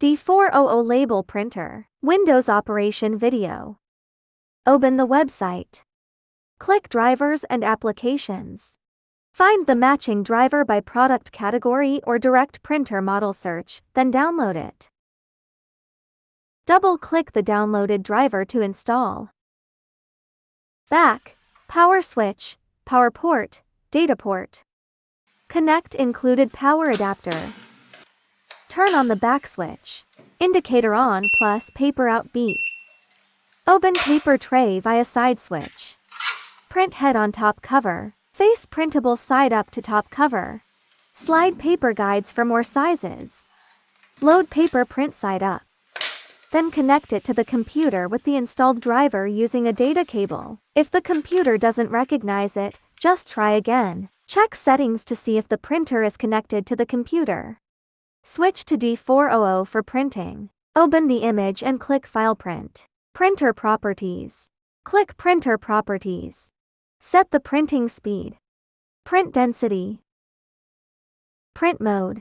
D400 label printer. Windows operation video. Open the website. Click Drivers and Applications. Find the matching driver by product category or direct printer model search, then download it. Double-click the downloaded driver to install. Back, power switch, power port, data port. Connect included power adapter. Turn on the back switch. Indicator on plus paper out beep. Open paper tray via side switch. Print head on top cover. Face printable side up to top cover. Slide paper guides for more sizes. Load paper print side up. Then connect it to the computer with the installed driver using a data cable. If the computer doesn't recognize it, just try again. Check settings to see if the printer is connected to the computer. Switch to D400 for printing. Open the image and click File Print. Printer Properties. Click Printer Properties. Set the printing speed. Print density. Print mode.